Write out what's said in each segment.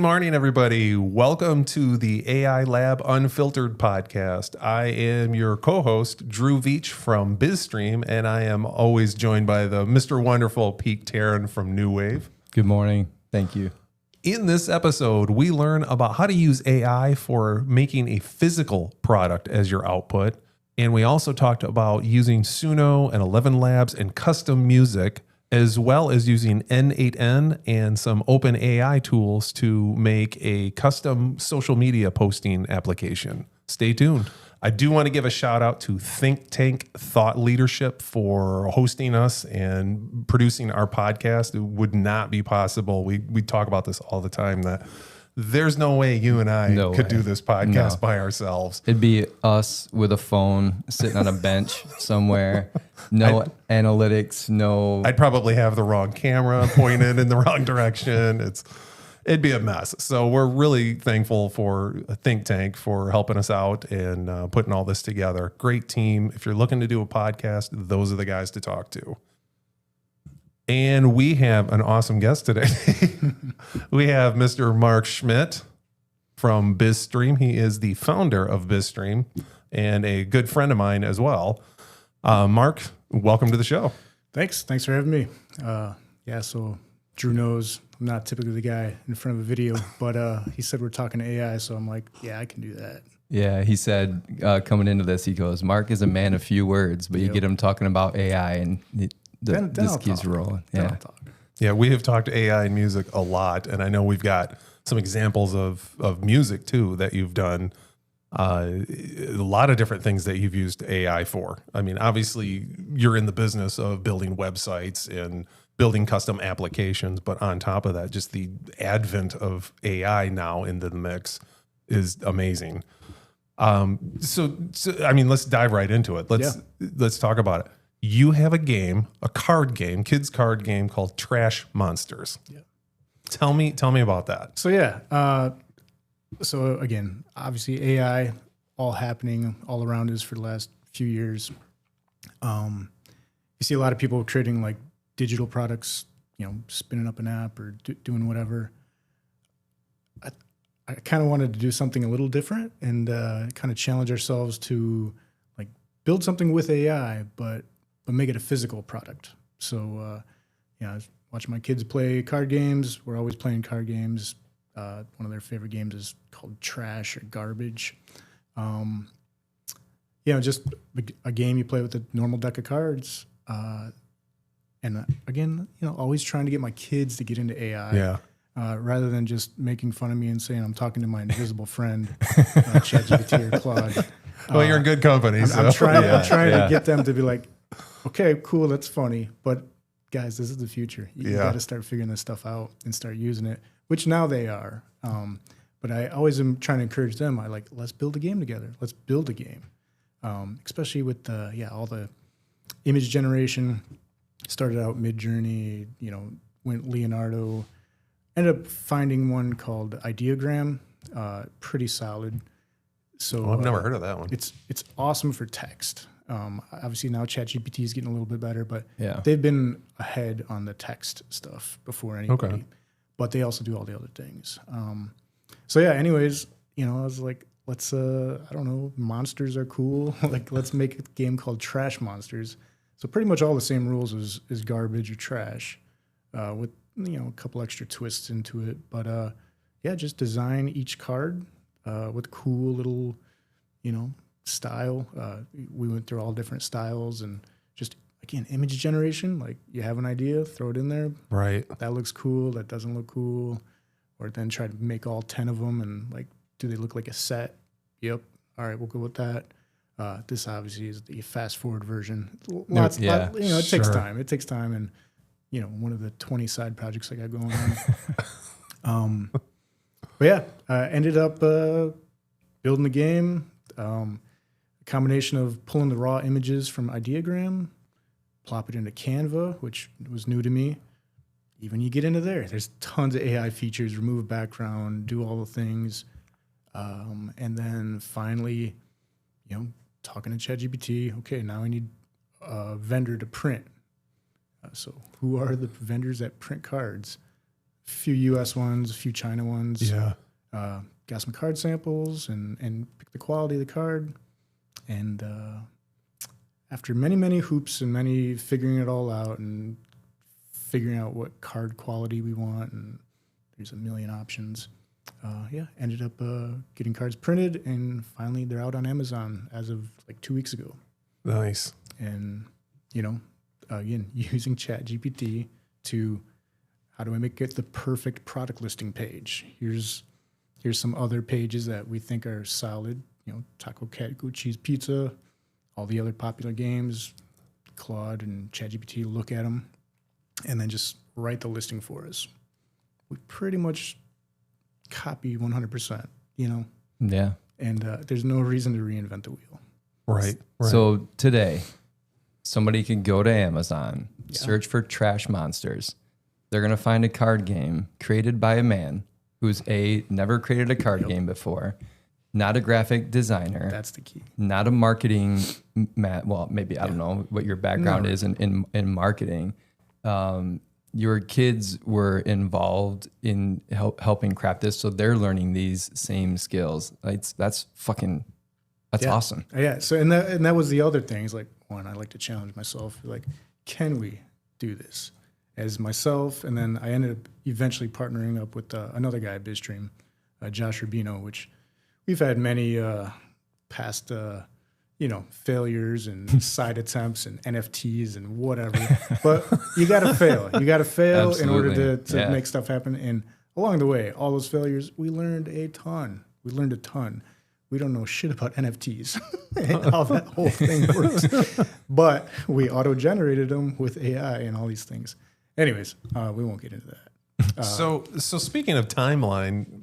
morning, everybody. Welcome to the AI Lab Unfiltered podcast. I am your co-host, Drew Veach from BizStream, and I am always joined by the Mr. Wonderful Pete Taryn from New Wave. Good morning. Thank you. In this episode, we learn about how to use AI for making a physical product as your output. And we also talked about using Suno and ElevenLabs and custom music, as well as using N8N and some open AI tools to make a custom social media posting application. Stay tuned. I do want to give a shout out to Think Tank Thought Leadership for hosting us and producing our podcast. It would not be possible. We talk about this all the time, that there's no way you and I could do this podcast by ourselves. It'd be us with a phone sitting on a bench somewhere. No analytics, no. I'd probably have the wrong camera pointed in the wrong direction. It'd be a mess. So we're really thankful for Think Tank for helping us out and putting all this together. Great team. If you're looking to do a podcast, those are the guys to talk to. And we have an awesome guest today. We have Mr. Mark Schmidt from BizStream. He is the founder of BizStream and a good friend of mine as well. Mark, welcome to the show. Thanks for having me. So Drew knows I'm not typically the guy in front of a video, but he said we're talking to AI, so I'm like, yeah, I can do that. Yeah, he said coming into this, he goes, Mark is a man of few words, but you get him talking about AI and this keeps rolling. Yeah, we have talked AI and music a lot, and I know we've got some examples of music too that you've done. A lot of different things that you've used AI for. I mean, obviously, you're in the business of building websites and building custom applications, but on top of that, just the advent of AI now into the mix is amazing. So I mean, let's dive right into it. Let's talk about it. You have a game, a card game, kids card game called Trash Monsters. Yeah. Tell me about that. So again, obviously AI all happening all around us for the last few years. You see a lot of people creating like digital products, spinning up an app or doing whatever. I kind of wanted to do something a little different and kind of challenge ourselves to like build something with AI, but make it a physical product. So, I was watching my kids play card games. We're always playing card games. One of their favorite games is called Trash or Garbage. Just a game you play with a normal deck of cards. And again, always trying to get my kids to get into AI. Yeah. Rather than just making fun of me and saying I'm talking to my invisible friend, ChatGPT or Claude. Well, you're in good company. I'm trying to get them to be like, okay, cool, that's funny, but guys, this is the future. You got to start figuring this stuff out and start using it, which now they are. But I always am trying to encourage them. Let's build a game together. Let's build a game, especially with all the image generation. Started out Mid-Journey, went Leonardo. Ended up finding one called Ideogram, pretty solid. So I've never heard of that one. It's awesome for text. Obviously now ChatGPT is getting a little bit better, but yeah, they've been ahead on the text stuff before anybody. Okay. But they also do all the other things. Anyways, I was like, let's monsters are cool. Let's make a game called Trash Monsters. So pretty much all the same rules as Garbage or Trash, with a couple extra twists into it. But just design each card with cool little, style. We went through all different styles and just, again, image generation. Like you have an idea, throw it in there. Right. That looks cool. That doesn't look cool. Or then try to make all 10 of them and do they look like a set? Yep. All right, we'll go with that. This obviously is the fast forward version. It takes time. It takes time. And, one of the 20 side projects I got going on. Ended up building the game. A combination of pulling the raw images from Ideogram, plop it into Canva, which was new to me. Even you get into there's tons of AI features, remove background, do all the things. And then finally, talking to ChatGPT, okay, now I need a vendor to print. So who are the vendors that print cards? few U.S. ones, a few China ones. Yeah. Got some card samples and picked the quality of the card. And after many hoops and many figuring it all out and figuring out what card quality we want, and there's a million options. Ended up getting cards printed, and finally they're out on Amazon as of like 2 weeks ago. Nice. And, again, using ChatGPT to how do I make it the perfect product listing page? Here's some other pages that we think are solid. Taco Cat, Goat Cheese Pizza, all the other popular games. Claude and ChatGPT look at them, and then just write the listing for us. We pretty much copy 100%, Yeah. And there's no reason to reinvent the wheel. Right. So today, somebody can go to Amazon, search for Trash Monsters. They're going to find a card game created by a man who's never created a card game before, not a graphic designer. That's the key. Not a marketing, well, maybe, I don't know what your background is in marketing. Your kids were involved in helping craft this, so they're learning these same skills. That's awesome. Yeah. So and that was the other thing. Is like, one, I like to challenge myself. Like, can we do this as myself? And then I ended up eventually partnering up with another guy at BizStream, Josh Rubino, which we've had many past failures and side attempts and NFTs and whatever. But you got to fail. You got to fail in order to make stuff happen. And along the way, all those failures, we learned a ton. We don't know shit about NFTs and how that whole thing works. But we auto-generated them with AI and all these things. Anyways, we won't get into that. So speaking of timeline,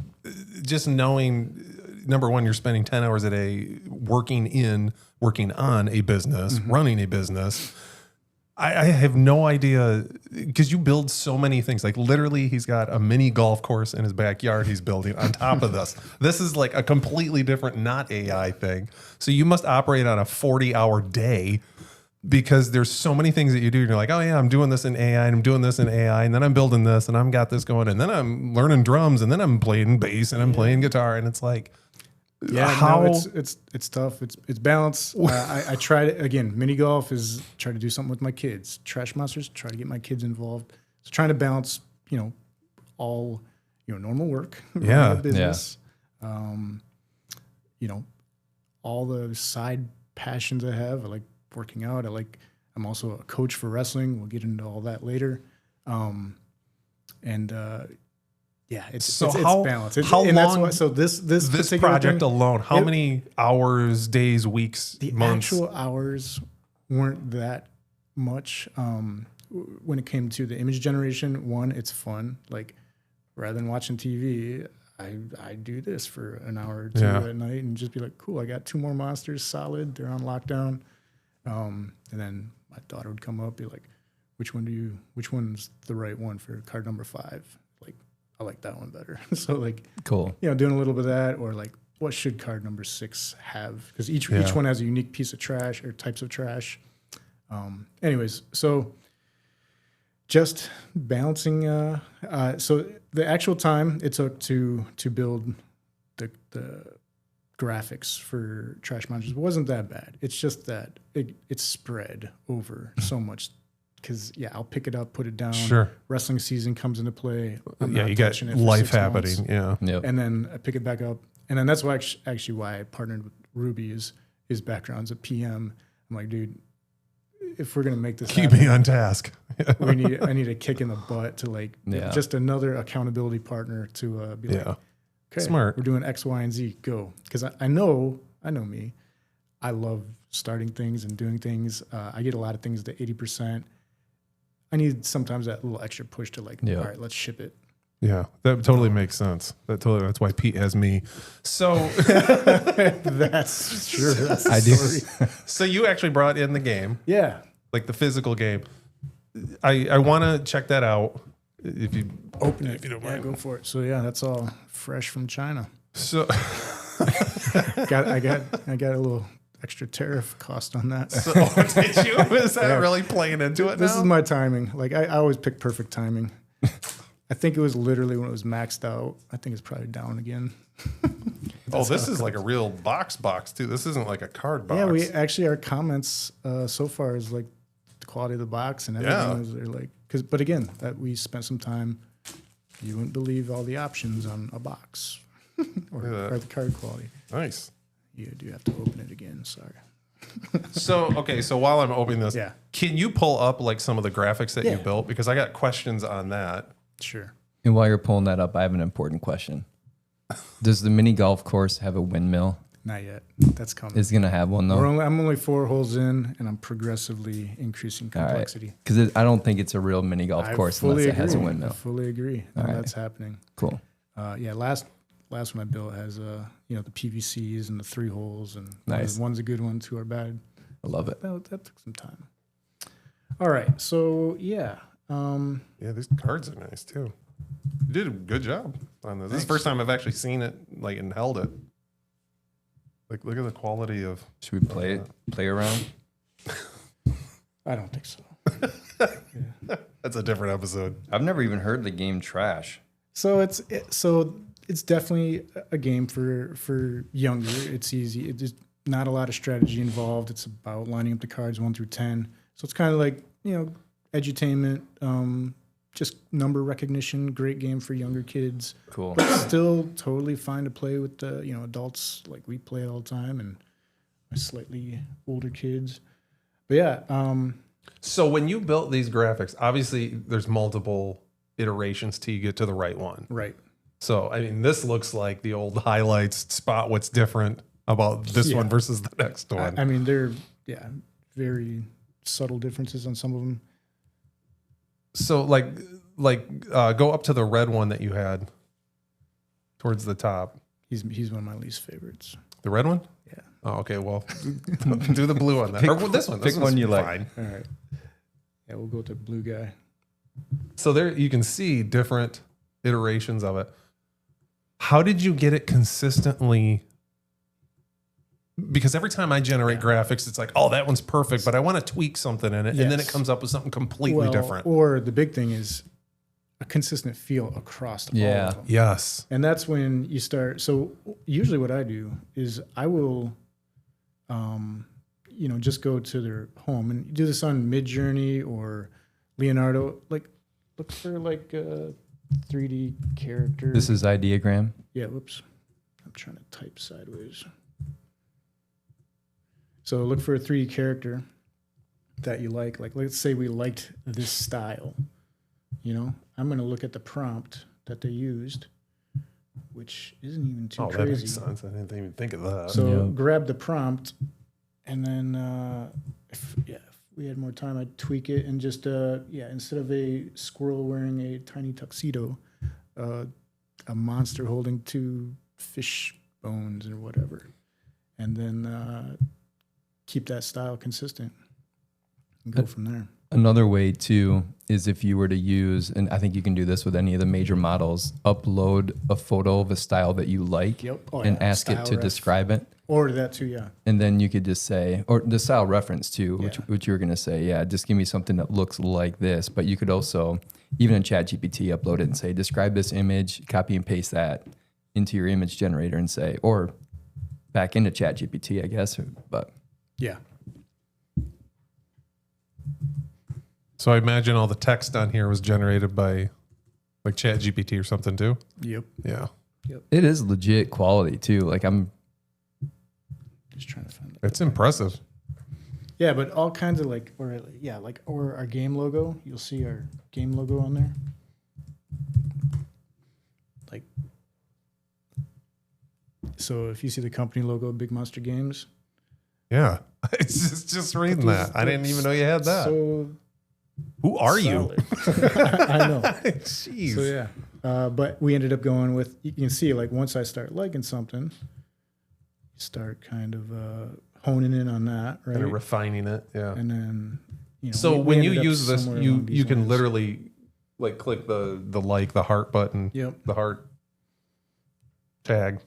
just knowing, number one, you're spending 10 hours a day working on a business, running a business. I have no idea, because you build so many things. Like literally, he's got a mini golf course in his backyard he's building on top of this. This is like a completely different, not AI thing. So you must operate on a 40-hour day, because there's so many things that you do. And you're like, oh yeah, I'm doing this in AI, and I'm doing this in AI, and then I'm building this, and I've got this going, and then I'm learning drums, and then I'm playing bass, and I'm playing guitar, and it's like, it's tough. It's balance. I tried it again. Mini golf is try to do something with my kids. Trash Monsters, try to get my kids involved. So trying to balance, all normal work, business, all the side passions I have. I like working out. I'm also a coach for wrestling. We'll get into all that later. It's balance. How long? That's why, so this project thing, alone, how many hours, days, weeks, months? The actual hours weren't that much. When it came to the image generation, one, it's fun. Like, rather than watching TV, I do this for an hour or two at night and just be like, cool, I got 2 more monsters solid. They're on lockdown. And then my daughter would come up, be like, which one's the right one for card number 5? I like that one better. So cool. Doing a little bit of that, or like, what should card number 6 have? Because each one has a unique piece of trash or types of trash. Anyways, so just balancing. So the actual time it took to build the graphics for Trash Monsters wasn't that bad. It's just that it's spread over so much. Because I'll pick it up, put it down. Sure. Wrestling season comes into play. You got life happening. Yeah. Yep. And then I pick it back up, and then that's why why I partnered with Ruby. His background's a PM. I'm like, dude, if we're gonna make this keep happen, me on task. I need a kick in the butt to just another accountability partner to be like, okay, smart. We're doing X, Y, and Z. Go, because I know me. I love starting things and doing things. I get a lot of things to 80%. I need sometimes that little extra push to all right, let's ship it. Yeah, that totally makes sense. That's why Pete has me. So that's true. That's the story. So you actually brought in the game. Yeah. Like the physical game. I want to check that out. If you open it, if you don't mind. go for it. So that's all fresh from China. So I got a little extra tariff cost on that. So, did you? Is that really playing into it This now? is my timing. I always pick perfect timing. I think it was literally when it was maxed out. I think it's probably down again. Oh, this is like a real box too. This isn't like a card box. Yeah, we actually, our comments so far is like the quality of the box and everything. They're like, but again, that we spent some time. You wouldn't believe all the options on a box or the card quality. Nice. You do have to open it again. Sorry. So while I'm opening this, Yeah. can you pull up like some of the graphics that you built? Because I got questions on that. Sure. And while you're pulling that up, I have an important question. Does the mini golf course have a windmill? Not yet. That's coming. It's going to have one, though. I'm only 4 holes in, and I'm progressively increasing complexity. Because I don't think it's a real mini golf course unless it has a I windmill. fully agree. That's happening. Cool. Last one I built has the PVCs and the 3 holes, and nice. One's a good one, 2 are bad. I love it. That took some time. All right, so yeah. These cards are nice too. You did a good job on this. This is the first time I've actually seen it like and held it. Like, look at the quality of. Should we play around? I don't think so. That's a different episode. I've never even heard the game Trash. So it's definitely a game for younger. It's easy. It's not a lot of strategy involved. It's about lining up the cards 1 through 10. So it's kind of like edutainment, just number recognition. Great game for younger kids. Cool. But still totally fine to play with the adults like we play it all the time and my slightly older kids. But yeah. So when you built these graphics, obviously there's multiple iterations till you get to the right one. Right. So I mean, this looks like the old highlights. Spot what's different about this one versus the next one. I mean, they're very subtle differences on some of them. So go up to the red one that you had towards the top. He's one of my least favorites. The red one? Yeah. Oh, okay. Well, do the blue one then. Or this one. Pick one you like. All right. Yeah, we'll go with the blue guy. So there you can see different iterations of it. How did you get it consistently? Because every time I generate graphics, it's like, oh, that one's perfect, but I want to tweak something in it. And then it comes up with something completely different. Or the big thing is a consistent feel across all of them. Yes. And that's when you start. So usually what I do is I will, just go to their home and do this on Midjourney or Leonardo. Like, look for like a 3D character. This is Ideogram. Yeah, whoops. I'm trying to type sideways. So look for a 3D character that you like. Like, let's say we liked this style. I'm going to look at the prompt that they used, which isn't even too crazy. That makes sense. I didn't even think of that. So grab the prompt, and then if we had more time, I'd tweak it and just instead of a squirrel wearing a tiny tuxedo, a monster holding 2 fish bones or whatever, and then keep that style consistent and go from there. Another way too is if you were to use, and I think you can do this with any of the major models, upload a photo of a style that you like and ask it to describe it. Or that too, yeah. And then you could just say, or the style reference too, which you were going to say, just give me something that looks like this. But you could also, even in ChatGPT, upload it and say, describe this image, copy and paste that into your image generator and say, or back into ChatGPT, I guess. But yeah. So I imagine all the text on here was generated by like ChatGPT or something too. Yep. Yeah. It is legit quality too. Like I'm just trying to find it. It's impressive. Yeah, but all kinds of or our game logo. You'll see our game logo on there. Like, so if you see the company logo, Big Monster Games. Yeah. It's just reading that. I didn't even know you had that. So who are you? I know. Jeez. So yeah, but we ended up going with. You can see like once I start liking something, you start kind of honing in on that, right? Kind of refining it, yeah. And then So when you use this, you can literally like click the heart button, the heart tag.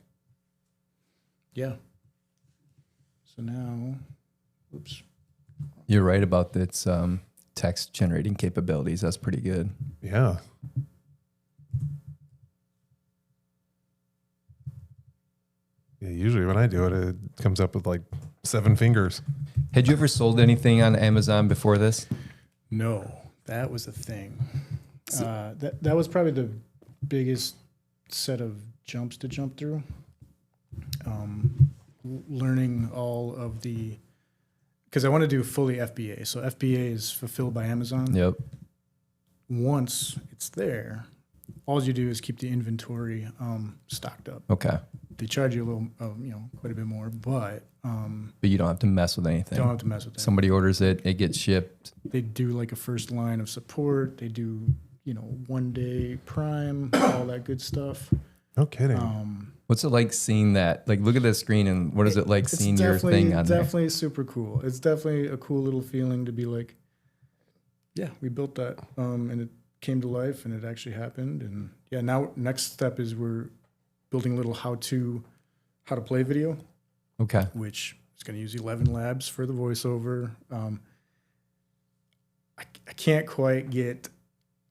Yeah. So now, oops. You're right about its text generating capabilities. That's pretty good. Yeah. Yeah, usually when I do it, it comes up with like 7 fingers. Had you ever sold anything on Amazon before this? No, that was the thing. That was probably the biggest set of jumps to jump through. Learning all of the, because I want to do fully FBA. So FBA is fulfilled by Amazon. Yep. Once it's there, all you do is keep the inventory stocked up. Okay. They charge you a little, quite a bit more, but you don't have to mess with anything. don't have to mess with that. Somebody orders it, it gets shipped. They do like a first line of support. They do, 1 day Prime, all that good stuff. No kidding. What's it like seeing that? Like, look at the screen, and what is it like seeing your thing on there? Definitely super cool. It's definitely a cool little feeling to be like, yeah, we built that, and it came to life, and it actually happened. And yeah, now next step is we're building a little how to play video, Okay. which is going to use ElevenLabs for the voiceover. I can't quite get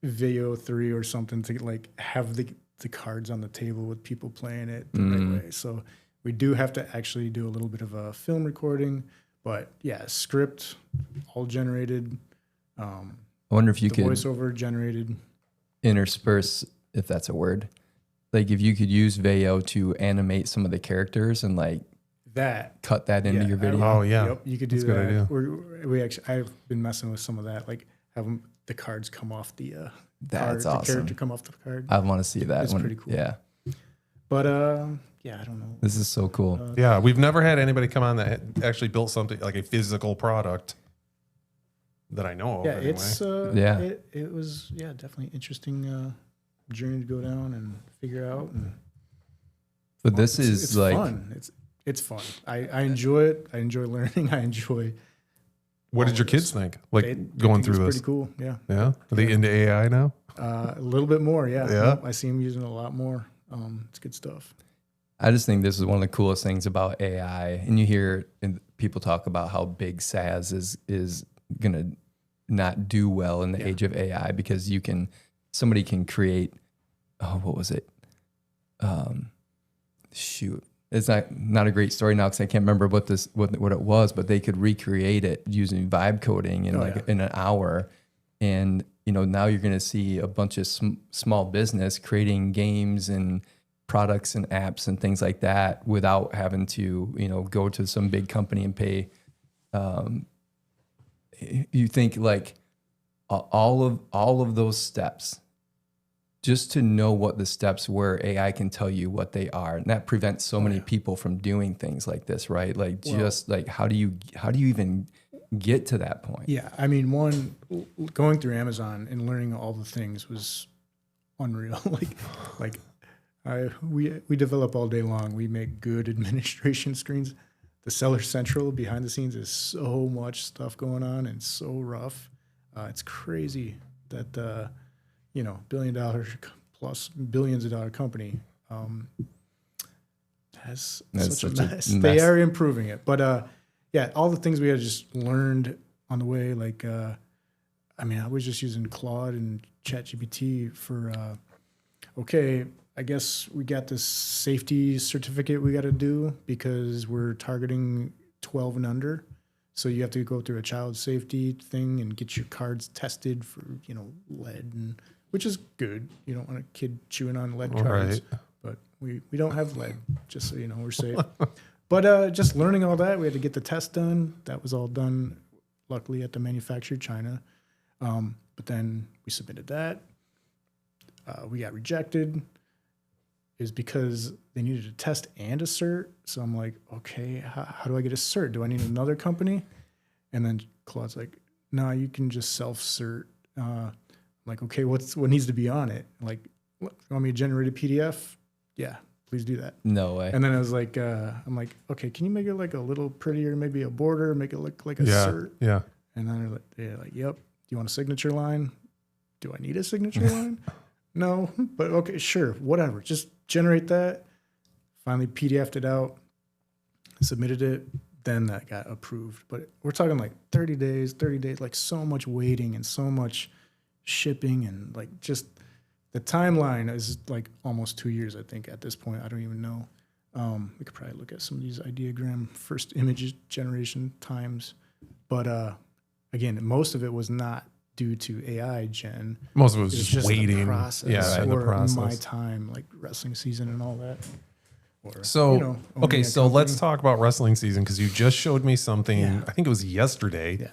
Video 3 or something to like have the cards on the table with people playing it the right way. So we do have to actually do a little bit of a film recording, but yeah, script all generated. I wonder if you The could voiceover generated. intersperse, if that's a word. Like, if you could use Veo to animate some of the characters and like That cut that into your video. Oh, yeah. Yep, you could do That's a good that. idea. We actually, I've been messing with some of that, like having the cards come off the card, That's the awesome. character come off the card. I want to see that. It's pretty cool. Yeah. But yeah, I don't know. This is so cool. Yeah, we've never had anybody come on that had actually built something like a physical product that I know of. Yeah, anyway. it's Yeah. It was definitely interesting journey to go down and figure out. And But this is it's like fun. It's fun. I enjoy it. I enjoy learning. I enjoy. What did your kids think? Like They going think through it's this? pretty cool. Yeah, Yeah, are they into AI now? a little bit more. Yeah, Yeah? I see them using it a lot more. It's good stuff. I just think this is one of the coolest things about AI. And you hear people talk about how big SaaS is gonna not do well in the age of AI because somebody can create, what was it? Shoot. It's not a great story now because I can't remember what it was, but they could recreate it using vibe coding in in an hour. And now you're going to see a bunch of small business creating games and products and apps and things like that without having to go to some big company and pay. You think like all of those steps, just to know what the steps were, AI can tell you what they are, and that prevents so many people from doing things like this, right? Like, just like how do you even get to that point? Yeah, I mean, going through Amazon and learning all the things was unreal. We develop all day long. We make good administration screens. The Seller Central behind the scenes is so much stuff going on and so rough. It's crazy that $1 billion plus billions of dollar company has such a mess. They are improving it, but yeah, all the things we had just learned on the way. Like, I was just using Claude and ChatGPT for. I guess we got this safety certificate we got to do because we're targeting 12 and under. So you have to go through a child safety thing and get your cards tested for, lead, which is good. You don't want a kid chewing on lead cards, but we don't have lead, just so you know, we're safe. But just learning all that, we had to get the test done. That was all done, luckily, at the manufacturer, China. But then we submitted that. We got rejected. Is because they needed a test and a cert. So I'm like, okay, how do I get a cert? Do I need another company? And then Claude's like, no, you can just self-cert. I'm like, okay, what needs to be on it? Like, you want me to generate a PDF? Yeah, please do that. No way. And then I was like, I'm like, okay, can you make it like a little prettier, maybe a border, make it look like a cert? Yeah. And then they're like, yep. Do you want a signature line? Do I need a signature line? No, but okay, sure, whatever. Just generate that. Finally PDF'd it out, submitted it, then that got approved. But we're talking like 30 days, like so much waiting and so much shipping and like just the timeline is like almost 2 years, I think, at this point. I don't even know. We could probably look at some of these ideogram first image generation times. But again, most of it was not due to AI gen. Most of it was It's just waiting. the process, Yeah, in the or process. my time, like wrestling season and all that. Or, So, owning okay, a so company. let's talk about wrestling season because you just showed me something, Yeah. I think it was yesterday, Yeah.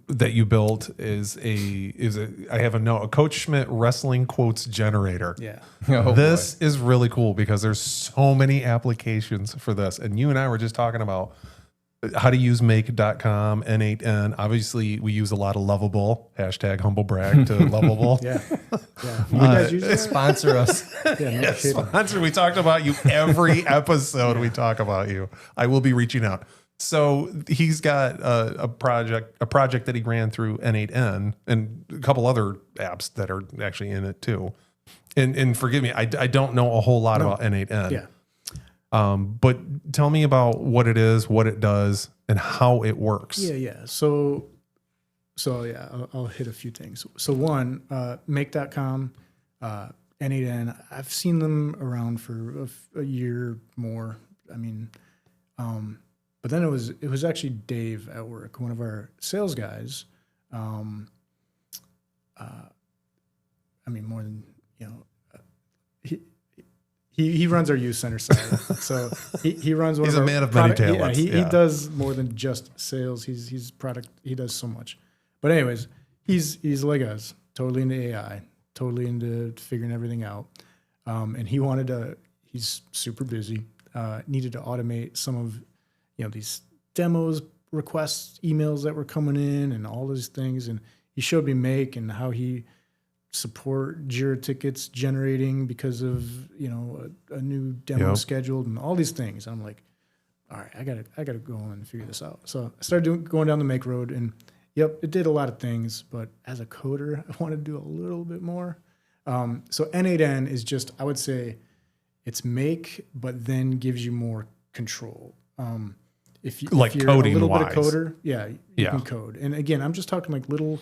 that you built I have a note, a Coach Schmidt wrestling quotes generator. Yeah. Oh, This is really cool because there's so many applications for this. And you and I were just talking about how to use make.com, N8N. Obviously, we use a lot of Lovable, hashtag humble brag to Lovable. Yeah. Yeah. You guys use that? sponsor us. Yeah, no kidding. Sponsor, we talked about you every episode. We talk about you. I will be reaching out. So he's got a project that he ran through N8N and a couple other apps that are actually in it too. And forgive me, I don't know a whole lot about N8N. Yeah. But tell me about what it is, what it does, and how it works. Yeah. So yeah, I'll hit a few things. So one, make.com, N8N, I've seen them around for a year more. I mean, but then it was actually Dave at work, one of our sales guys. I mean, more than, he runs our youth center side. So he runs one He's of our a man of many product- talents. He Yeah. does more than just sales. He's product. He does so much. But anyways, he's like us, totally into AI, totally into figuring everything out. And he's super busy, needed to automate some of, these demos, requests, emails that were coming in and all these things. And he showed me Make and how he support Jira tickets generating because of, a new demo scheduled and all these things. I'm like, all right, I gotta go and figure this out. So I started going down the Make road, and it did a lot of things, but as a coder, I wanted to do a little bit more. So N8N is just, I would say it's Make, but then gives you more control. If you're coding a little wise. bit of coder, you can code. And again, I'm just talking like little.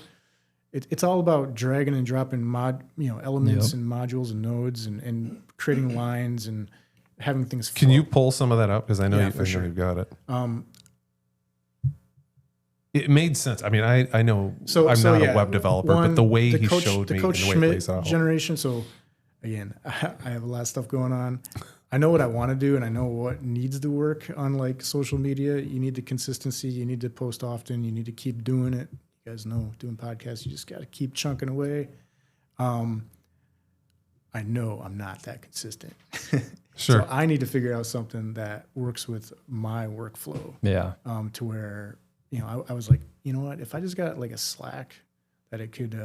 It's all about dragging and dropping elements and modules and nodes and creating lines and having things flow. Can you pull some of that up? Because I know, you've got it. It made sense. I mean, I know I'm not a web developer, but the way he showed me and the way Coach it Schmidt plays out. generation. So again, I have a lot of stuff going on. I know what I want to do, and I know what needs to work on like social media. You need the consistency. You need to post often. You need to keep doing it. You guys know, doing podcasts, you just got to keep chunking away. I know I'm not that consistent. Sure. So I need to figure out something that works with my workflow. Yeah. To where, I was like, you know what? If I just got like a Slack that it could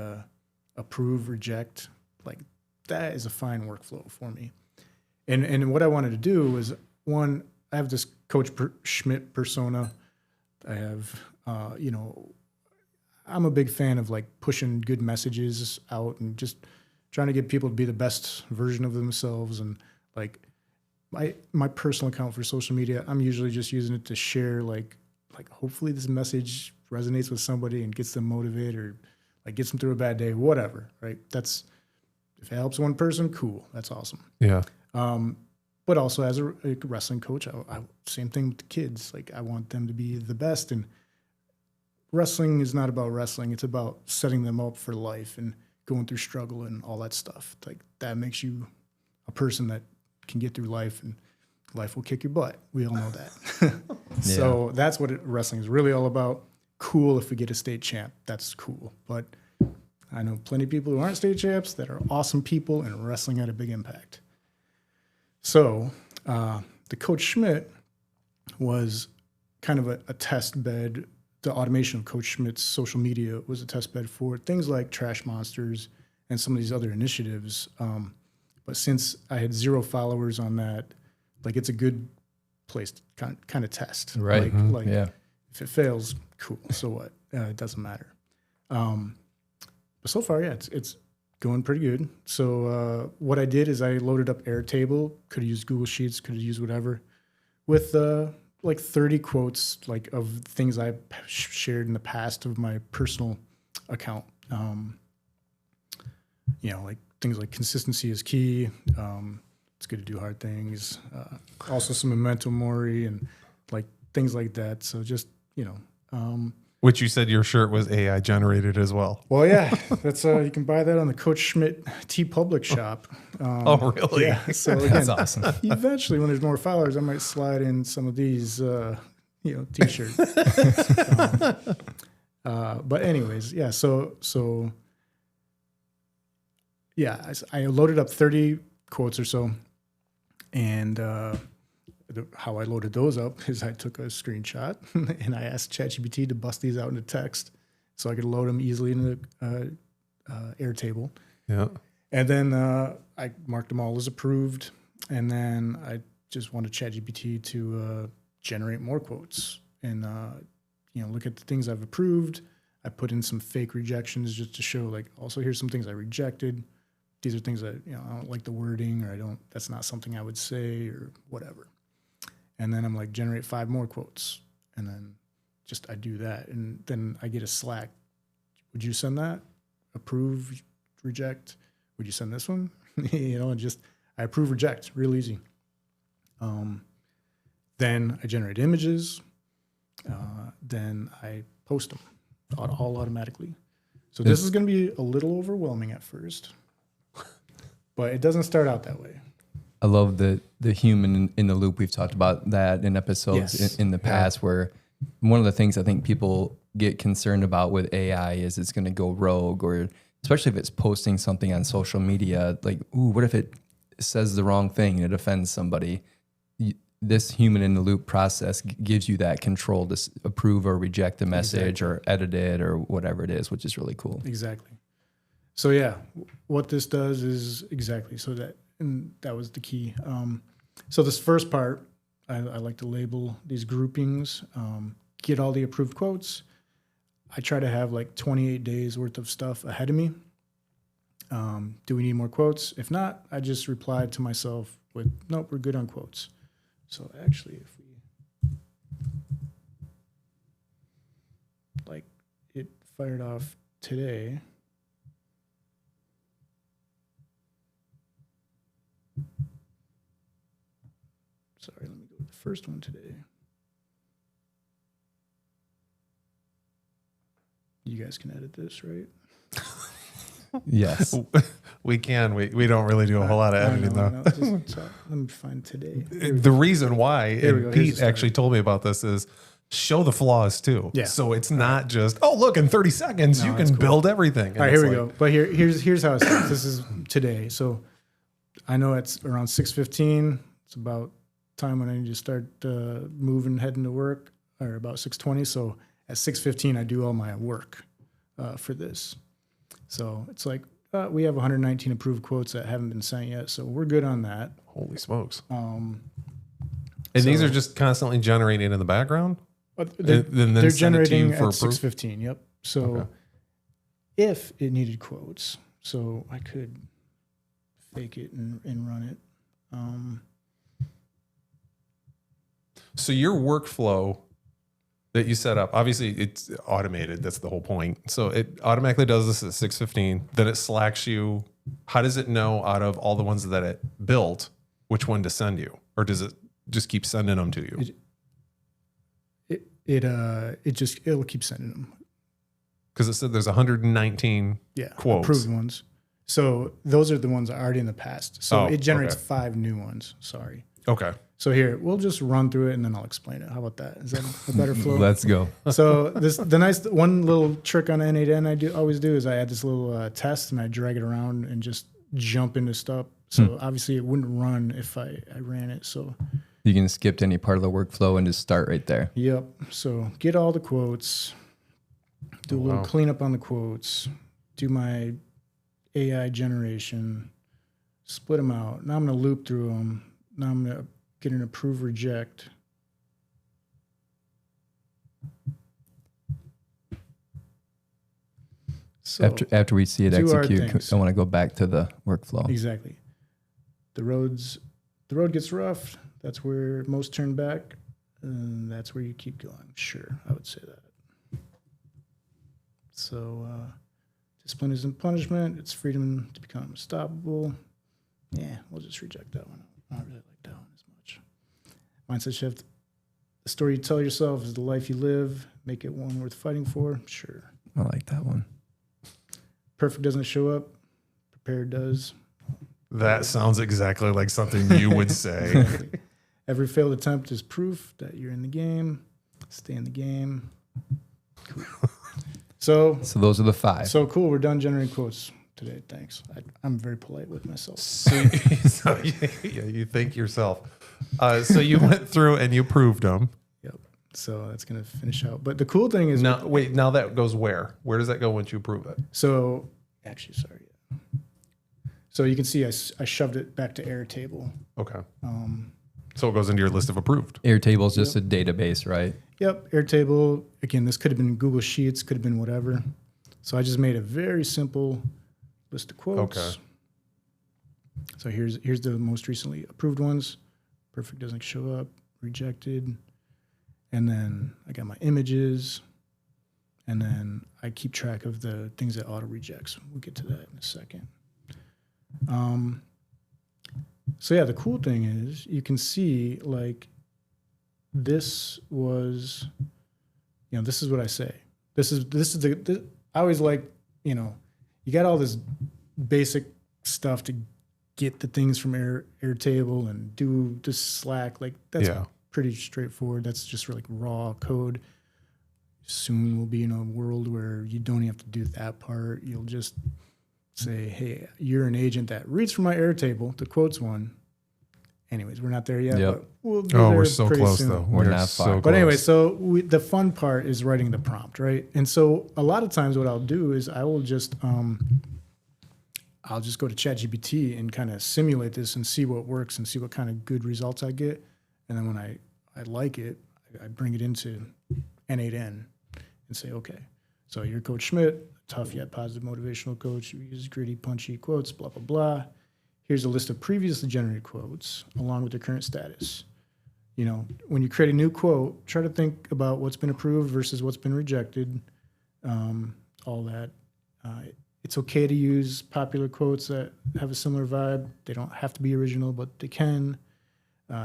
approve, reject, like that is a fine workflow for me. And what I wanted to do was, one, I have this Coach Schmidt persona. I have, I'm a big fan of like pushing good messages out and just trying to get people to be the best version of themselves. And like my personal account for social media, I'm usually just using it to share like hopefully this message resonates with somebody and gets them motivated or like gets them through a bad day, whatever, right? That's, if it helps one person, cool. That's awesome. Yeah. But also as a wrestling coach, I same thing with the kids. Like I want them to be the best, and wrestling is not about wrestling. It's about setting them up for life and going through struggle and all that stuff. Like that makes you a person that can get through life, and life will kick your butt. We all know that. So that's what wrestling is really all about. Cool if we get a state champ. That's cool. But I know plenty of people who aren't state champs that are awesome people, and wrestling had a big impact. So the Coach Schmidt was kind of a test bed. The automation of Coach Schmidt's social media was a test bed for things like Trash Monsters and some of these other initiatives. But since I had 0 followers on that, like it's a good place to kind of test. Right. Like if it fails, cool. So what? It doesn't matter. But so far, it's going pretty good. So what I did is I loaded up Airtable, could have used Google Sheets, could have used whatever, with like 30 quotes like of things I've shared in the past of my personal account. Like things like consistency is key, it's good to do hard things. Also some memento mori and like things like that. So just, Which you said your shirt was AI generated as well. well, yeah, that's you can buy that on the Coach Schmidt TeePublic shop. Oh, really? Yeah. So again, That's awesome. eventually, when there's more followers, I might slide in some of these, T-shirts. But anyways, yeah. So yeah, I loaded up 30 quotes or so, and how I loaded those up is I took a screenshot and I asked ChatGPT to bust these out into text so I could load them easily into Airtable. Yeah. And then I marked them all as approved. And then I just wanted ChatGPT to generate more quotes and, look at the things I've approved. I put in some fake rejections just to show, like, also here's some things I rejected. These are things that, I don't like the wording, or that's not something I would say, or whatever. And then I'm like, generate 5 more quotes. And then I do that. And then I get a Slack. Would you send that? Approve, reject. Would you send this one? And just, I approve, reject, real easy. Then I generate images. Then I post them all automatically. So this is going to be a little overwhelming at first, but it doesn't start out that way. I love the human in the loop. We've talked about that in episodes Yes. in the past, where one of the things I think people get concerned about with AI is it's going to go rogue, or especially if it's posting something on social media, like, ooh, what if it says the wrong thing and it offends somebody? This human in the loop process gives you that control to approve or reject a message or edit it or whatever it is, which is really cool. Exactly. So yeah, what this does is exactly so that, and that was the key. So this first part, I like to label these groupings, get all the approved quotes. I try to have like 28 days worth of stuff ahead of me. Do we need more quotes? If not, I just replied to myself with, nope, we're good on quotes. So actually, if we, like, it fired off today. Sorry, let me go to the first one today. You guys can edit this, right? Yes. We can. We don't really do a whole lot of editing, though. Let me find today. The reason why, Here we and go. Here's Pete the actually told me about this, is show the flaws too. Yeah. So it's not just, oh, look, in 30 seconds, No, you that's can cool. build everything. And All right, here it's we like, go. But here's how it starts. This is today. So I know it's around 6:15. It's about time when I need to start moving, heading to work, or about 6:20. So at 6:15, I do all my work for this. So it's like, we have 119 approved quotes that haven't been sent yet. So we're good on that. Holy smokes. And And these are just constantly generating in the background? They're, then they're send it to you generating for at approve? 6:15. Yep. So Okay. if it needed quotes, so I could fake it and run it. So your workflow that you set up, obviously it's automated. That's the whole point. So it automatically does this at 6:15. Then it slacks you. How does it know out of all the ones that it built, which one to send you? Or does it just keep sending them to you? It'll keep sending them. Because it said there's 119 quotes. Approved ones. So those are the ones already in the past. So it generates okay. 5 new ones. Sorry. Okay. So here, we'll just run through it and then I'll explain it. How about that? Is that a better flow? Let's go. So the nice one little trick on N8N always do is I add this little test and I drag it around and just jump into stuff. So obviously it wouldn't run if I ran it. So You can skip to any part of the workflow and just start right there. yep. So get all the quotes, do a little cleanup on the quotes, do my AI generation, split them out. Now I'm going to loop through them. Now I'm going to get an approve reject. So After we see it do hard execute, things. I want to go back to the workflow. exactly. The road gets rough. That's where most turn back. And that's where you keep going. Sure, I would say that. So discipline isn't punishment. It's freedom to become unstoppable. Yeah, we'll just reject that one. I don't really like that one as much. Mindset shift. The story you tell yourself is the life you live. Make it one worth fighting for. Sure. I like that one. Perfect doesn't show up. Prepared does. That sounds exactly like something you would say. Every failed attempt is proof that you're in the game. Stay in the game. Cool. So those are the 5. So cool. We're done generating quotes today. Thanks. I'm very polite with myself. So you think yourself. So you went through and you proved them. Yep. So that's going to finish out. But the cool thing is... Now, wait, now that goes where? Where does that go once you prove it? So actually, sorry. So you can see I shoved it back to Airtable. Okay. So it goes into your list of approved. Airtable is just a database, right? Yep. Airtable. Again, this could have been Google Sheets, could have been whatever. So I just made a very simple list of quotes. Okay. So here's the most recently approved ones. Perfect doesn't show up. Rejected. And then I got my images. And then I keep track of the things that auto rejects. We'll get to that in a second. So yeah, the cool thing is you can see like this was, this is what I say. This is I always like, you got all this basic stuff to get the things from Airtable and do this Slack. Like that's pretty straightforward. That's just like raw code. Soon we'll be in a world where you don't even have to do that part. You'll just say, hey, you're an agent that reads from my Airtable, the quotes one. Anyways, we're not there yet. Yep. But we'll be there we're so pretty close soon. though. We're not so far. close. But anyway, so the fun part is writing the prompt, right? And so a lot of times what I'll do is I will just I'll just go to ChatGPT and kind of simulate this and see what works and see what kind of good results I get. And then when I like it, I bring it into N8N and say, okay, so you're Coach Schmidt, tough yet positive motivational coach. You use gritty, punchy quotes, blah, blah, blah. Here's a list of previously generated quotes along with their current status. When you create a new quote, try to think about what's been approved versus what's been rejected, all that. It's okay to use popular quotes that have a similar vibe. They don't have to be original, but they can.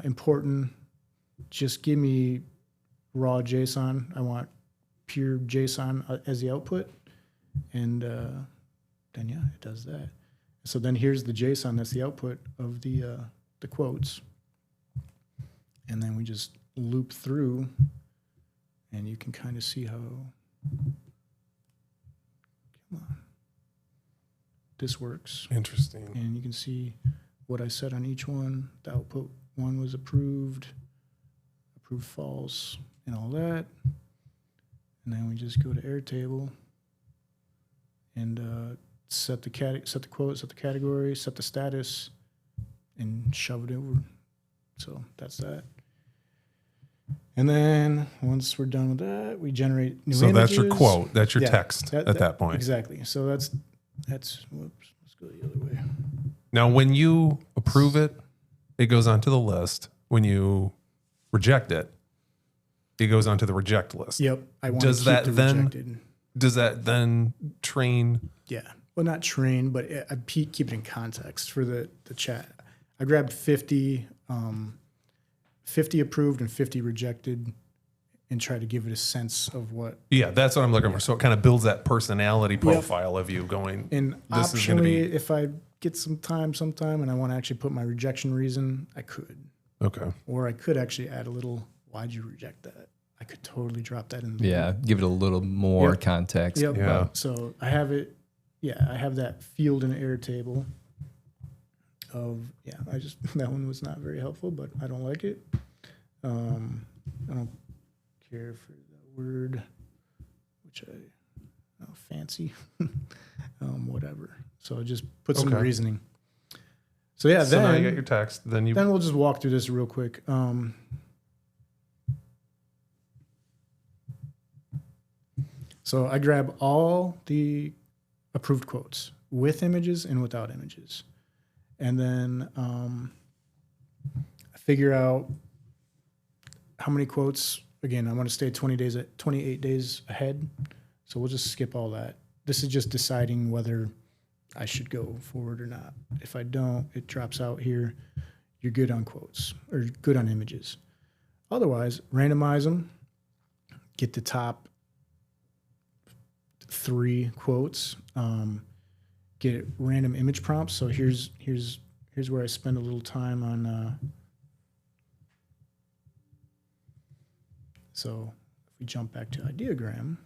Important, just give me raw JSON. I want pure JSON as the output. And then, it does that. So then here's the JSON. That's the output of the quotes. And then we just loop through, and you can kind of see how, this works. Interesting. And you can see what I said on each one. The output one was approved false, and all that. And then we just go to Airtable and set the quote, set the category, set the status, and shove it over. So that's that. And then once we're done with that, we generate new images. So that's your quote. That's your text at that point. Exactly. So that's whoops. Let's go the other way. Now, when you approve it, it goes onto the list. When you reject it, it goes onto the reject list. Yep. I want to keep the rejected. Does that then train? Yeah. Well, not train, but I keep it in context for the chat. I grabbed 50 approved and 50 rejected and try to give it a sense of what. Yeah, that's what I'm looking for. So it kind of builds that personality profile of you going. And this is going to optionally, be. if I get some time sometime and I want to actually put my rejection reason, I could. Okay. Or I could actually add a little, why'd you reject that? I could totally drop that in. Give it a little more context. Yep. Yeah. So I have it. Yeah, I have that field in Airtable. That one was not very helpful, but I don't like it. I don't care for the word, which fancy, whatever. So just put some reasoning. So yeah, so now you got your text. Then we'll just walk through this real quick. So I grab all the approved quotes with images and without images. And then I figure out how many quotes. Again, I want to stay 28 days ahead. So we'll just skip all that. This is just deciding whether I should go forward or not. If I don't, it drops out here. You're good on quotes or good on images. Otherwise, randomize them. Get the top 3 quotes. Get random image prompts. So here's where I spend a little time on. So if we jump back to Ideogram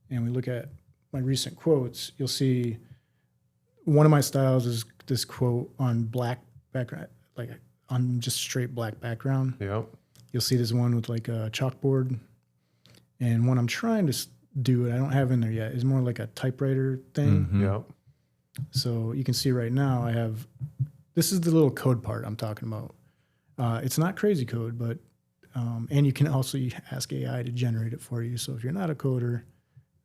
and we look at my recent quotes, you'll see one of my styles is this quote on black background, like on just straight black background. Yep. You'll see this one with like a chalkboard. And what I'm trying to do, I don't have in there yet, is more like a typewriter thing. Yep. So you can see right now I have, this is the little code part I'm talking about. It's not crazy code, but, and you can also ask AI to generate it for you. So if you're not a coder.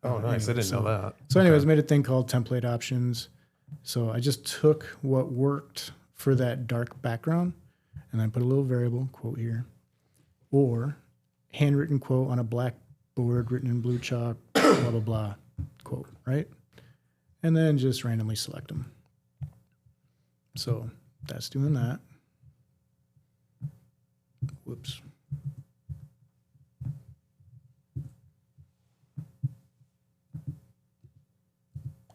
Oh, nice. Anyway, I didn't know that. So anyways, I made a thing called template options. So I just took what worked for that dark background and then put a little variable quote here, or handwritten quote on a black board written in blue chalk, blah, blah, blah, quote, right? And then just randomly select them. So that's doing that. Whoops.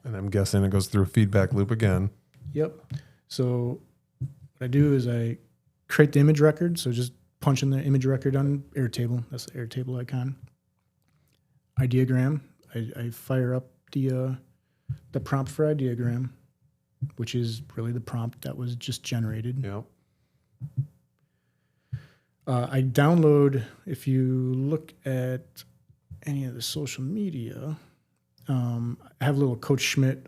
And I'm guessing it goes through a feedback loop again. Yep. So what I do is I create the image record. So just punch in the image record on Airtable. That's the Airtable icon. Ideogram. I fire up the prompt for Ideogram, which is really the prompt that was just generated. Yep. I download, if you look at any of the social media, I have a little Coach Schmidt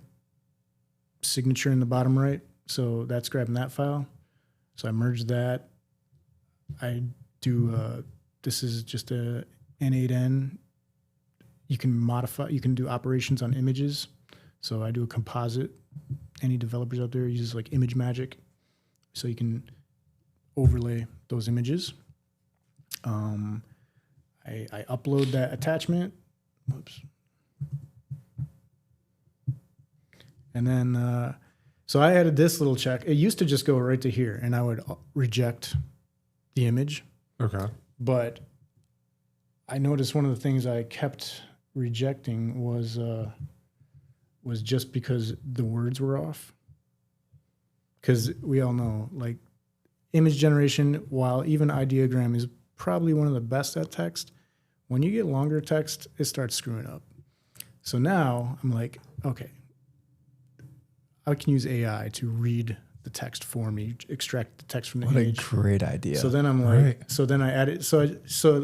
signature in the bottom right. So that's grabbing that file. So I merge that. I do, this is just a N8N. You can modify, you can do operations on images. So I do a composite. Any developers out there uses like Image Magic. So you can overlay those images. I upload that attachment. Whoops. And then, so I added this little check. It used to just go right to here, and I would reject the image. Okay. But I noticed one of the things I kept rejecting was just because the words were off. Because we all know, like, image generation, while even Ideogram is probably one of the best at text, when you get longer text, it starts screwing up. So now I'm like, okay, I can use AI to read the text for me, extract the text from the image. What a great idea. So then I'm like, Right. so then I add it. So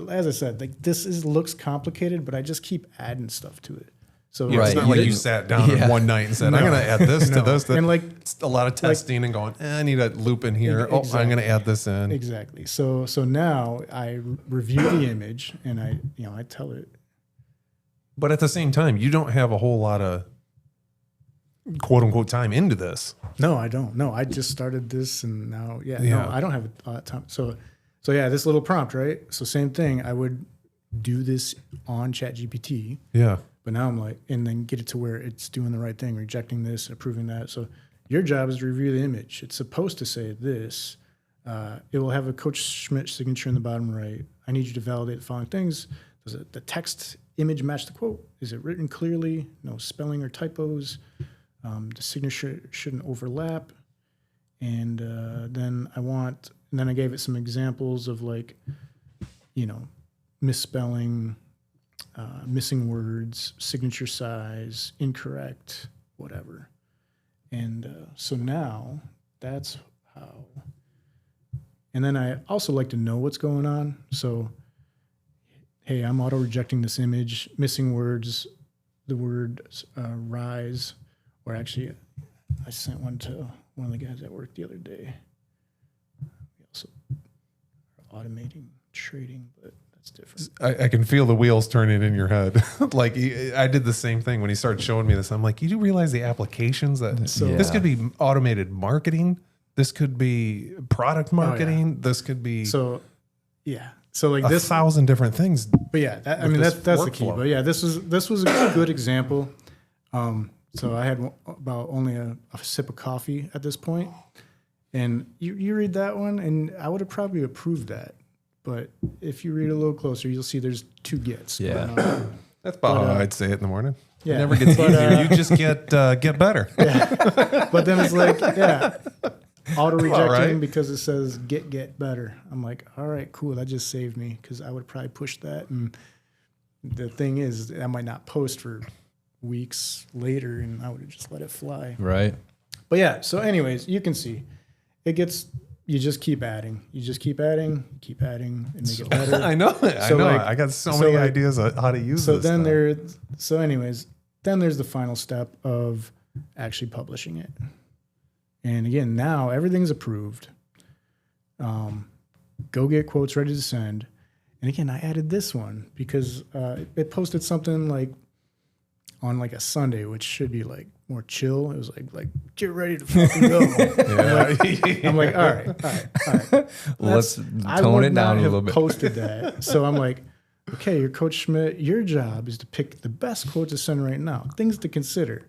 as I said, like this looks complicated, but I just keep adding stuff to it. So Yeah, It's Right. not You like you didn't- sat down Yeah. one night and said, I'm going to add this to No. this. And like, It's a lot of testing and going, I need a loop in here. Oh, I'm Exactly. going to add this in. exactly. So now I review the image and I tell it. But at the same time, you don't have a whole lot of quote unquote time into this. No, I don't. No, I just started this and now, Yeah. no, I don't have a lot of time. So yeah, this little prompt, right? So same thing. I would do this on ChatGPT. Yeah. But now I'm like, and then get it to where it's doing the right thing, rejecting this, approving that. So your job is to review the image. It's supposed to say this. It will have a Coach Schmidt signature in the bottom right. I need you to validate the following things. Does the text image match the quote? Is it written clearly? No spelling or typos. The signature shouldn't overlap. And then I gave it some examples of like, misspelling, missing words, signature size, incorrect, whatever. And so now that's how. And then I also like to know what's going on. So, hey, I'm auto rejecting this image, missing words, the word rise, or actually I sent one to one of the guys at work the other day. We also are automating trading, but that's different. I can feel the wheels turning in your head. Like I did the same thing when he started showing me this. I'm like, you do realize the applications that this could be automated marketing. This could be product marketing. This could be So, yeah. So like a this, 1,000 different things. but yeah, with this that's the key. workflow. But yeah, this was a good example. So I had about only a sip of coffee at this point. And you read that one, and I would have probably approved that. But if you read a little closer, you'll see there's 2 gets. Yeah. That's about how I'd say it in the morning. Yeah. It never gets easier. You just get better. Yeah. But then it's like, auto rejecting right. because it says get better. I'm like, all right, cool. That just saved me because I would probably push that. And the thing is, I might not post for weeks later, and I would have just let it fly. Right. But yeah, so anyways, you can see it gets, you just keep adding. You just keep adding, and make it better. I know. I got so many ideas on how to use this. Then there's the final step of actually publishing it. And again, now everything's approved. Go get quotes ready to send. And again, I added this one because it posted something like on like a Sunday, which should be like more chill. It was like get ready to fucking go. I'm like, all right. Let's tone it down a little bit. Posted that. So I'm like, okay, you're Coach Schmidt. Your job is to pick the best quote to send right now. Things to consider.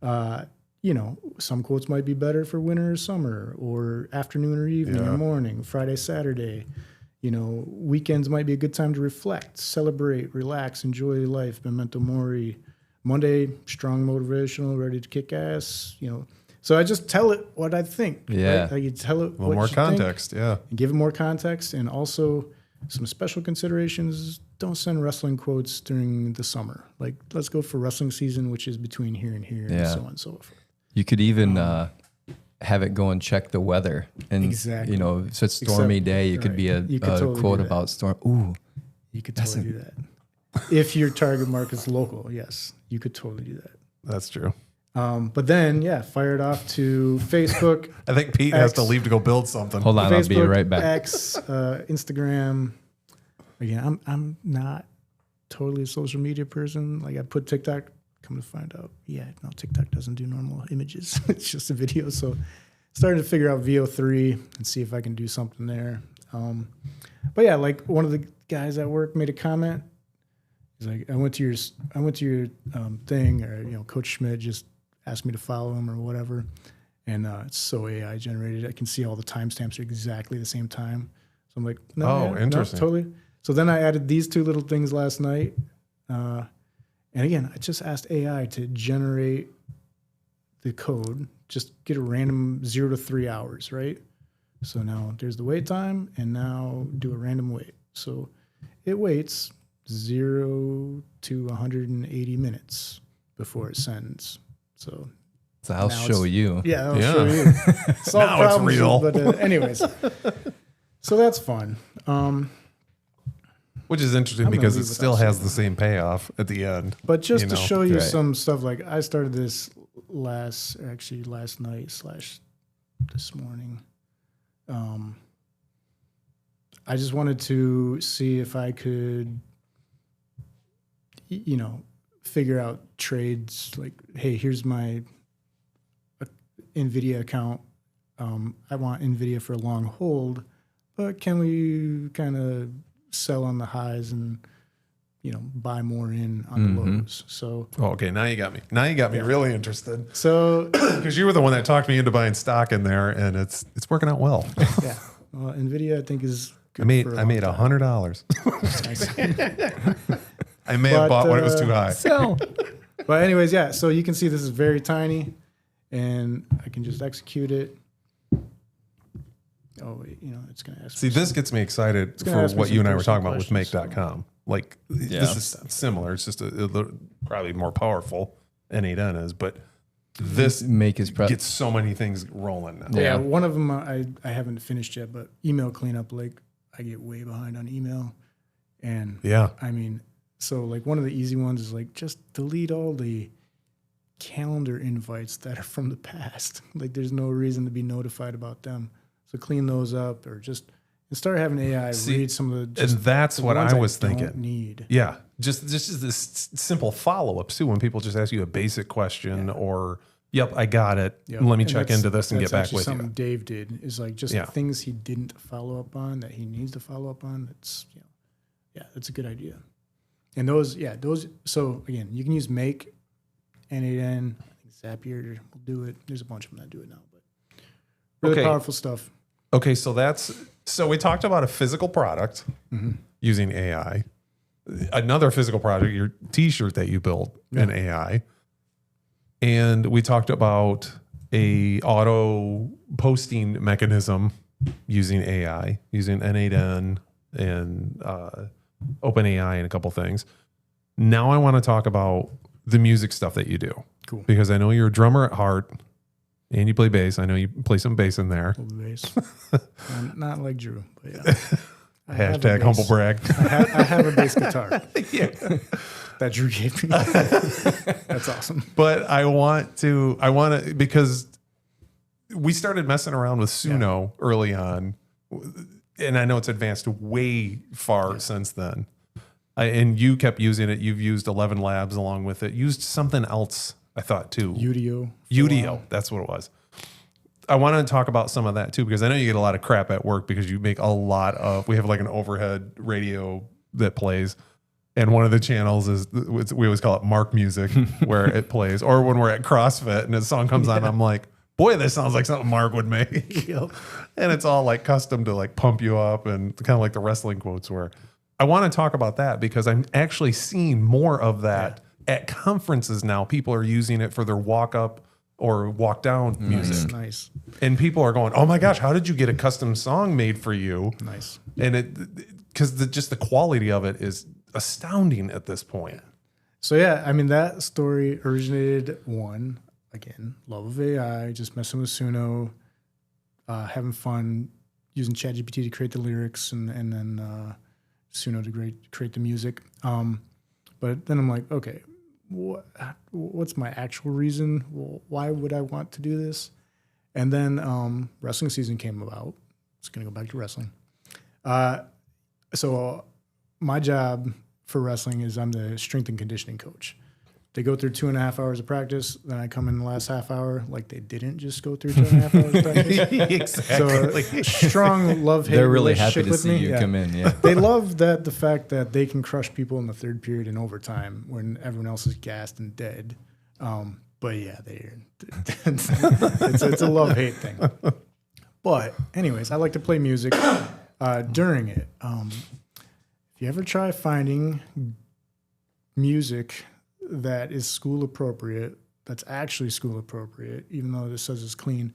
Some quotes might be better for winter or summer, or afternoon or evening or morning, Friday, Saturday. Weekends might be a good time to reflect, celebrate, relax, enjoy life, memento mori. Monday, strong, motivational, ready to kick ass. So I just tell it what I think. Yeah, right? Like you tell it a little more context. And give it more context, and also some special considerations. Don't send wrestling quotes during the summer. Like, let's go for wrestling season, which is between here and here, and so on and so forth. You could even have it go and check the weather. And, exactly. If it's a stormy day, it could be a totally quote about storm. Ooh. You could totally do that. If your target market's local, yes, you could totally do that. That's true. But then, fire it off to Facebook. I think Pete has to leave to go build something. Hold on, Facebook, I'll be right back. X, Instagram. Again, I'm not totally a social media person. Like I put TikTok. Come to find out, TikTok doesn't do normal images. It's just a video. So started to figure out VO3 and see if I can do something there. But yeah, like one of the guys at work made a comment. He's like, I went to your thing, or Coach Schmidt just asked me to follow him or whatever, and it's so AI generated. I can see all the timestamps are exactly the same time. So I'm like, interesting, totally. So then I added these 2 little things last night. And again, I just asked AI to generate the code, just get a random 0 to 3 hours, right? So now there's the wait time, and now do a random wait. So it waits 0 to 180 minutes before it sends. So I'll show you. Yeah, I'll show you. Solve now problems, it's real. But anyways, so that's fun. Which is interesting because it still has the same payoff at the end. But just to show you some stuff, like I started this last night / this morning. I just wanted to see if I could, figure out trades. Like, hey, here's my NVIDIA account. I want NVIDIA for a long hold, but can we kind of sell on the highs and buy more in on the lows? So okay, now you got me. Now you got me really interested. So because you were the one that talked me into buying stock in there, and it's working out well. Yeah, well, NVIDIA I think is good. I made $100. I may have bought when it was too high. But anyways, so you can see this is very tiny, and I can just execute it. Oh, wait, it's going to ask. See, this gets me excited for what you and I were talking about with Make.com. Like, this is similar. It's just probably more powerful. N8N is, but this gets so many things rolling now. Yeah, one of them I haven't finished yet, but email cleanup, like I get way behind on email. And so like one of the easy ones is like just delete all the calendar invites that are from the past. Like there's no reason to be notified about them. So clean those up, or just start having AI read some of the. And that's what I was thinking. Need. Yeah, just this simple follow up too. When people just ask you a basic question, or "Yep, I got it. Yep. Let me check into this and get back with you." Something Dave did is like just things he didn't follow up on that he needs to follow up on. That's that's a good idea. And those. So again, you can use Make N8N, I think Zapier will do it. There's a bunch of them that do it now, but really Okay. powerful stuff. Okay, so we talked about a physical product using AI. Another physical product, your T-shirt that you built in AI, and we talked about a auto posting mechanism using AI, using N8N and OpenAI and a couple things. Now I want to talk about the music stuff that you do. Cool. Because I know you're a drummer at heart and you play bass. I know you play some bass in there. Little bass. Not like Drew, but yeah. I have a Hashtag humble bass. brag. I have a bass guitar Yeah. that Drew gave me. That's awesome. But I want to, because we started messing around with Suno early on, and I know it's advanced way far since then. And you kept using it. You've used ElevenLabs along with it. Used something else, I thought, too. Udio. Udio, that's what it was. I want to talk about some of that, too, because I know you get a lot of crap at work because you make a lot of, we have like an overhead radio that plays. And one of the channels is, we always call it Mark Music, where it plays. Or when we're at CrossFit and a song comes on, I'm like, boy, this sounds like something Mark would make. Yep. And it's all like custom to like pump you up and kind of like the wrestling quotes were. I want to talk about that because I'm actually seeing more of that at conferences now. People are using it for their walk up or walk down music. Nice. And people are going, oh my gosh, how did you get a custom song made for you? Nice. And because just the quality of it is astounding at this point. So yeah, I mean, that story originated again, love of AI, just messing with Suno, having fun, using ChatGPT to create the lyrics and then Suno to create the music. But then I'm like, okay, what's my actual reason? Why would I want to do this? And then wrestling season came about. It's going to go back to wrestling. So my job for wrestling is I'm the strength and conditioning coach. They go through 2.5 hours of practice. Then I come in the last half hour, like they didn't just go through 2.5 hours of practice. Exactly. So strong love-hate They're really happy relationship to with see me. you come in. Yeah. They love the fact that they can crush people in the third period in overtime when everyone else is gassed and dead. But yeah, it's a love-hate thing. But anyways, I like to play music during it. If you ever try finding music that is school appropriate, that's actually school appropriate, even though this says it's clean,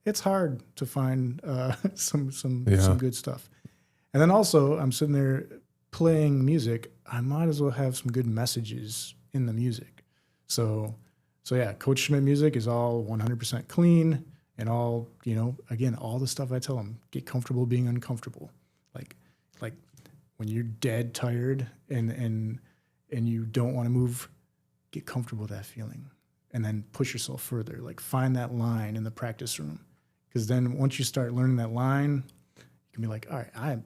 it's hard to find some good stuff. And then also, I'm sitting there playing music. I might as well have some good messages in the music. So yeah, Coach Schmidt music is all 100% clean and all, again, all the stuff I tell them, get comfortable being uncomfortable. Like when you're dead tired and you don't want to move, get comfortable with that feeling and then push yourself further. Like find that line in the practice room. Because then once you start learning that line, you can be like, all right, I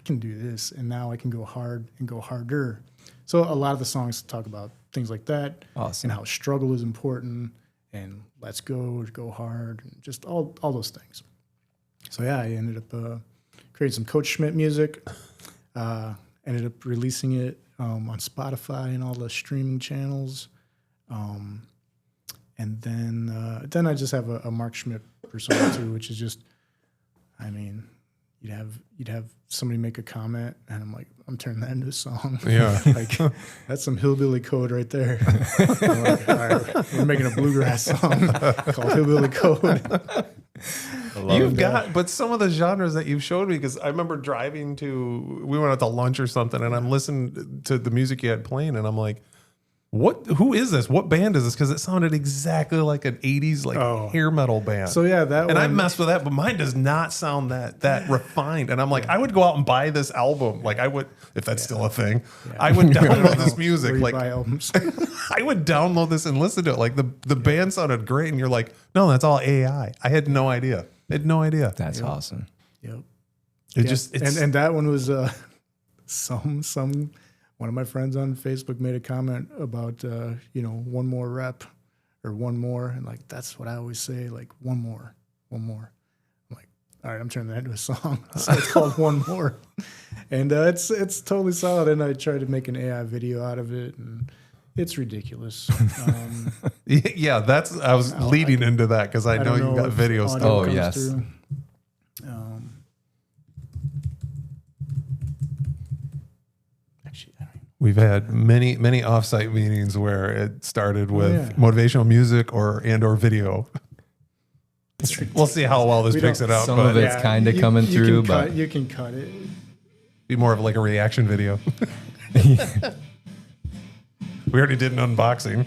can do this. And now I can go hard and go harder. So a lot of the songs talk about things like that. Awesome. And how struggle is important and let's go hard and just all those things. So yeah, I ended up creating some Coach Schmidt music. Ended up releasing it on Spotify and all the streaming channels. And then I just have a Mark Schmidt persona too, which is just, I mean, you'd have somebody make a comment and I'm like, I'm turning that into a song. Yeah. Like that's some hillbilly code right there. I'm like, all right, we're making a bluegrass song called Hillbilly Code. But some of the genres that you've showed me, because I remember we went out to lunch or something and I'm listening to the music you had playing and I'm like, who is this? What band is this? Because it sounded exactly like an 80s hair metal band. So yeah, I messed with that, but mine does not sound that refined. And I'm like, I would go out and buy this album. Like I would, if that's still a thing, I would download this music. Where you Like buy albums. I would download this and listen to it. Like the band sounded great, and you're like, no, that's all AI. I had no idea. That's awesome. Yep. And that one was one of my friends on Facebook made a comment about one more rep or one more, and like that's what I always say, like one more. I'm like, all right, I'm turning that into a song. So it's called One More, and it's totally solid. And I tried to make an AI video out of it, and It's ridiculous. Yeah, I was leading into that because I know don't you've got if video audio stuff. Oh, comes yes. through. Actually, I don't even- We've had many offsite meetings where it started with motivational music or video. We'll see how well this picks it up. Some but of it's kinda coming through, but- you can cut it. be more of like a reaction video. We already did an unboxing.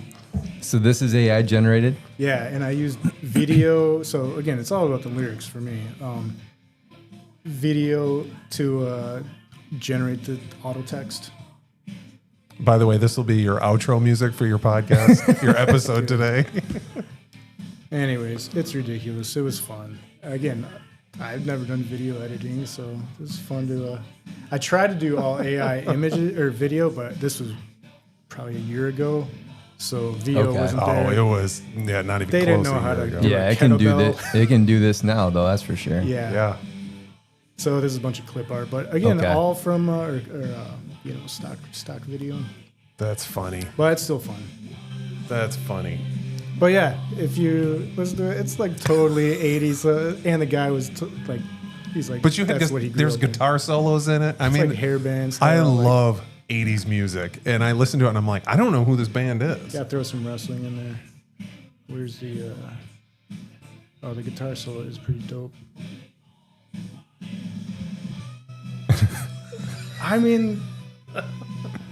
So this is AI generated? Yeah, and I used video. So again, it's all about the lyrics for me. Video to generate the auto text. By the way, this will be your outro music for your podcast, your episode today. Anyways, it's ridiculous. It was fun. Again, I've never done video editing, so it was fun to. I tried to do all AI images or video, but this was probably a year ago, so video wasn't there. Oh, it was not even. They close didn't know a how year to ago. do Yeah, a it can do kettlebell. this. It can do this now, though. That's for sure. Yeah. So this is a bunch of clip art, but again, Okay. all from stock video. That's funny. But it's still fun. That's funny. But yeah, if you listen to it, it's like totally 80s. And the guy was like, he's like, But you had that's what he grew there's up in. guitar solos in it. I It's mean, like hair bands. I style, like, love 80s music, and I listen to it, and I'm like, I don't know who this band is. Yeah, throw some wrestling in there. Where's the? The guitar solo is pretty dope. I mean,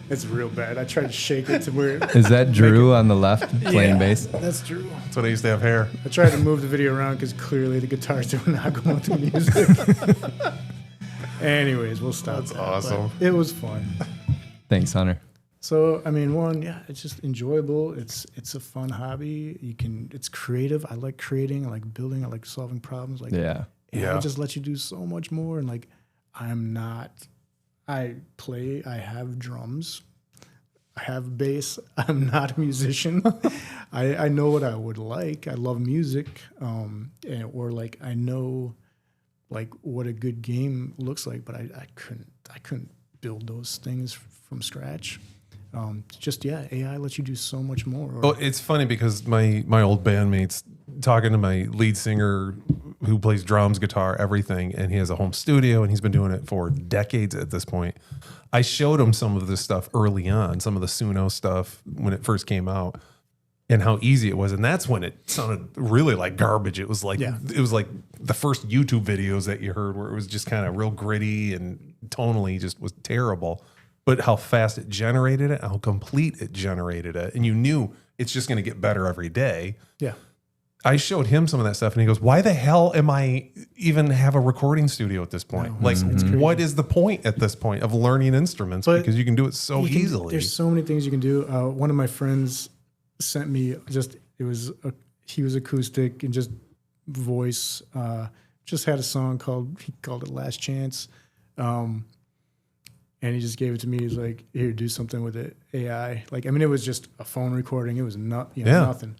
it's real bad. I tried to shake it to where. Is that Drew on the left playing bass? That's true. That's when I used to have hair. I tried to move the video around because clearly the guitars do not go with the music. Anyways, we'll stop. That's that, awesome. but it was fun. Thanks, Hunter. So I mean, it's just enjoyable. It's a fun hobby. It's creative. I like creating. I like building. I like solving problems. Like Yeah. Yeah. it just lets you do so much more. And like, I have drums. I have bass. I'm not a musician. I know what I would like. I love music. Or like I know like what a good game looks like, but I couldn't build those things from scratch. AI lets you do so much more. Well, it's funny because my old bandmates talking to my lead singer who plays drums, guitar, everything, and he has a home studio and he's been doing it for decades at this point. I showed him some of this stuff early on, some of the Suno stuff when it first came out, and how easy it was. And that's when it sounded really like garbage. It was like the first YouTube videos that you heard where it was just kind of real gritty and tonally just was terrible. But how fast it generated it, how complete it generated it. And you knew it's just going to get better every day. Yeah. I showed him some of that stuff and he goes, why the hell am I even have a recording studio at this point? Like, what is the point at this point of learning instruments? But because you can do it so easily. There's so many things you can do. One of my friends sent me he was acoustic and just voice, just had a song he called it Last Chance. And he just gave it to me. He's like, here, do something with it. AI. Like, I mean, it was just a phone recording. It was nothing.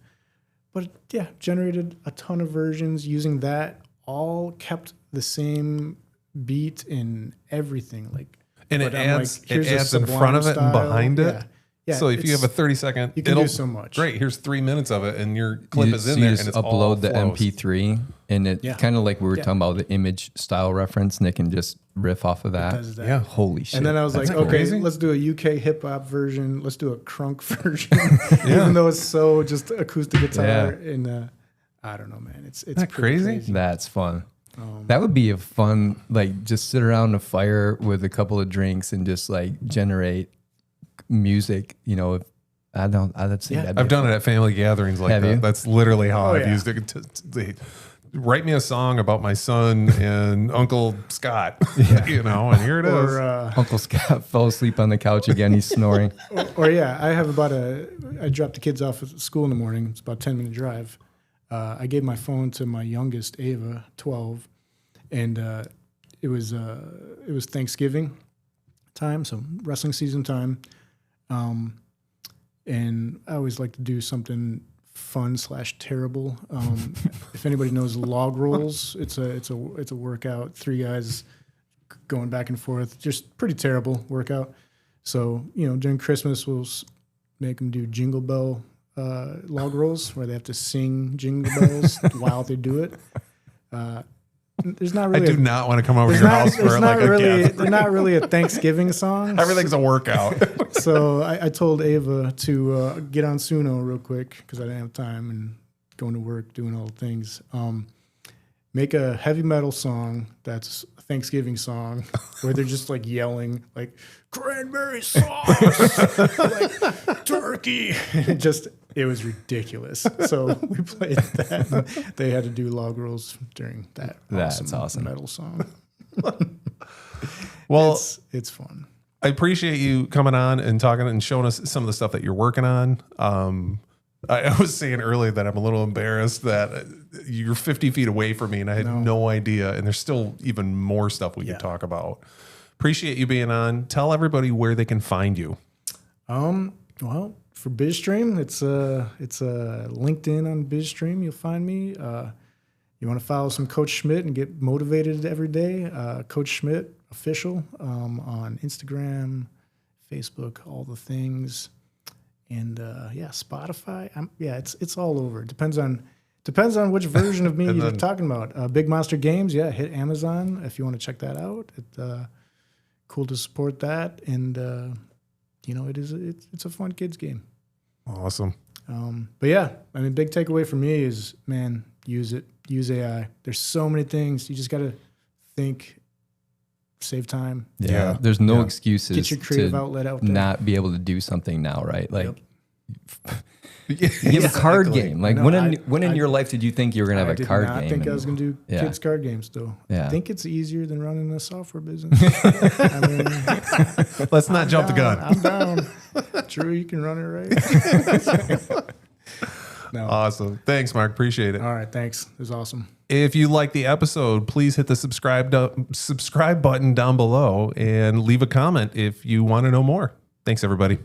But yeah, generated a ton of versions using that, all kept the same beat and everything. Like, and it but I'm adds, like, here's it a adds in front of it and Sublime behind it. style. Yeah, So if you have a 30-second, you can do so much. Great, here's 3 minutes of it, and your clip is in you there, just and it's all upload the flows. MP3, and it kind of like we were talking about the image style reference, and it can just riff off of that. does that. Yeah. Holy shit! And then I was That's like, okay, crazy. let's do a UK hip hop version. Let's do a crunk version, even though it's so just acoustic guitar. Yeah. And I don't know, man. It's that pretty crazy? That's fun. That would be a fun, like, just sit around a fire with a couple of drinks and just like generate music. You know, if I'd say that'd be I've done it at family gatherings like Have that. you? That's literally how I've yeah. used it. They write me a song about my son and Uncle Scott, and here it is. Or, Uncle Scott fell asleep on the couch again. He's snoring. I have I drop the kids off at school in the morning. It's about a 10-minute drive. I gave my phone to my youngest, Ava, 12, and it was Thanksgiving time, so wrestling season time. And I always like to do something fun / terrible. If anybody knows log rolls, it's a workout. 3 guys going back and forth, just pretty terrible workout. So during Christmas we'll make them do jingle bell log rolls where they have to sing jingle bells while they do it. There's not really. I do not want to come over to your house for like a gathering. They're not really a Thanksgiving song. Everything's a workout. So I told Ava to get on Suno real quick because I didn't have time and going to work, doing all the things. Make a heavy metal song that's a Thanksgiving song where they're just like yelling like cranberry sauce, like turkey. It was ridiculous. So we played that. And they had to do log rolls during that. That's awesome metal song. Well, it's fun. I appreciate you coming on and talking and showing us some of the stuff that you're working on. I was saying earlier that I'm a little embarrassed that you're 50 feet away from me and I had no idea. And there's still even more stuff we could talk about. Appreciate you being on. Tell everybody where they can find you. Well, for BizStream, it's LinkedIn on BizStream. You'll find me. You want to follow some Coach Schmidt and get motivated every day? Coach Schmidt official on Instagram, Facebook, all the things. And Spotify. It's all over. It depends on which version of me you're talking about. Big Monster Games, hit Amazon if you want to check that out. Cool to support that, and it's a fun kids game. Awesome. Big takeaway for me is, man, use it. Use AI. There's so many things. You just got to think, save time. Yeah. There's no excuses. Get your creative outlet out there. Not be able to do something now, right? Like, you have a card game. Like, when in your life did you think you were going to have a card game? I think I was going to do kids card games still. Yeah. I think it's easier than running a software business. Let's not jump the gun. I'm down. True, you can run it right. No. Awesome. Thanks, Mark. Appreciate it. All right. Thanks. It was awesome. If you like the episode, please hit the subscribe button down below and leave a comment if you want to know more. Thanks, everybody.